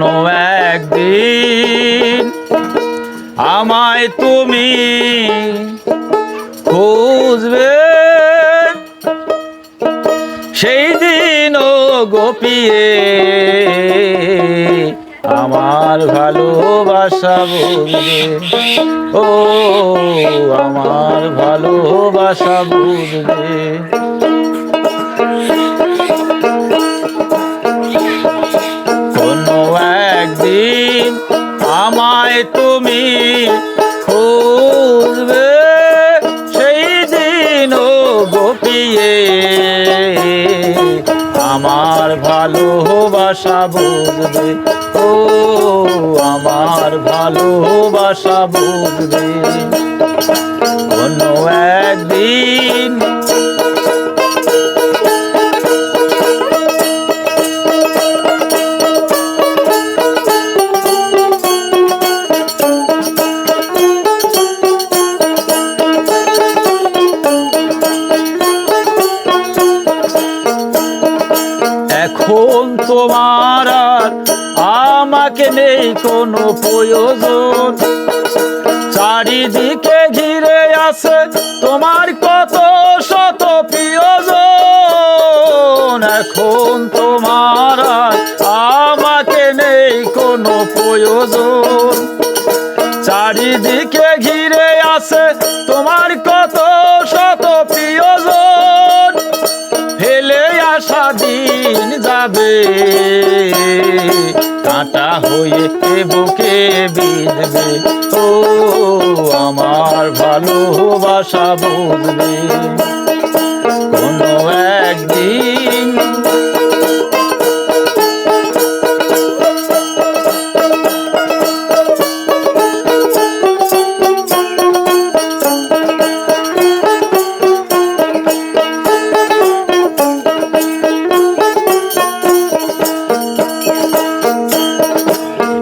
কোনো একদিন আমায় তুমি খুঁজবে, সেই দিনও গোপিয়ে আমার ভালোবাসা বুঝবে। ও আমার ভালোবাসা বুঝবে। কোনো একদিন আমায় তুমি খুঁজবে, সেই দিনও গোপিয়ে আমার ভালোবাসা বুঝবে। ও আমার ভালোবাসা বুঝবে। কোনো একদিন এখন তোমার আর আমাকে নেই কোনো প্রয়োজন, চারিদিকে ঘিরে আছে তোমার কত শত প্রিয়জন। এখন তোমার আর আমাকে নেই কোনো প্রয়োজন, চারিদিকে ঘিরে আছে তোমার কত শত প্রিয়জন। ফেলে আসা দিন যাবে, কাঁটা হয়ে বুকে বিঁধবে। ও আমার ভালোবাসা বুঝবে। কোনো একদিন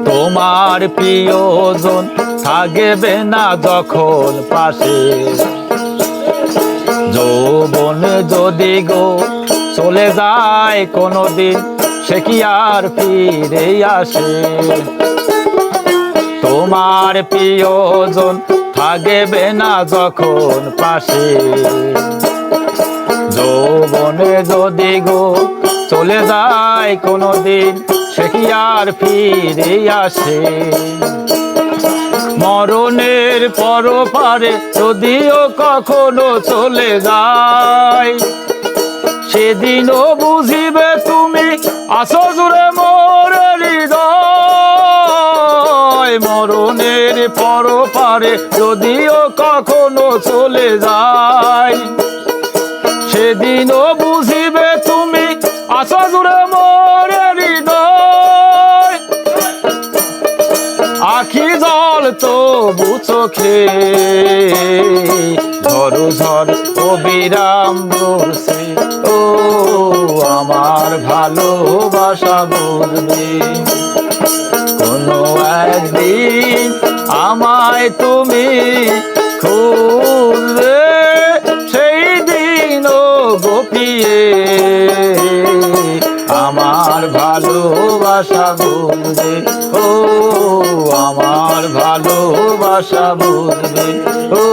তোমার প্রিয়জন থাকবে না যখন পাশে, যৌবন যদি গো চলে যায় কোনোদিন, সে কি আর ফিরে আসে। তোমার প্রিয়জন থাকবে না যখন পাশে, যৌবনে যদি গো চলে যায় কোনোদিন, সে কি আর ফিরে আসে। মরণের পরপারে যদিও কখনো চলে যায়, সেদিনও বুঝিবে তুমি আছো জুড়ে মোর হৃদয়। মরণের পরপারে যদিও কখনো চলে যায়, সেদিনও বুঝিবে তুমি আছো জুড়ে মোর হৃদয়। আখি জল তবু চোখে ঝড় ঝড় অবিরাম বর্ষে। ও আমার ভালোবাসা বুঝবে। কোনো একদিন আমায় তুমি খুঁজবে, সেই দিনও গোপিয়ে আমার ভালোবাসা বুঝবে। ও আমার ভালোবাসা বুঝবে। ও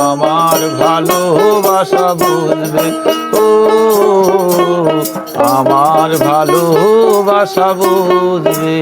আমার ভালোবাসা বুঝবে। ও আমার ভালোবাসা বুঝবে।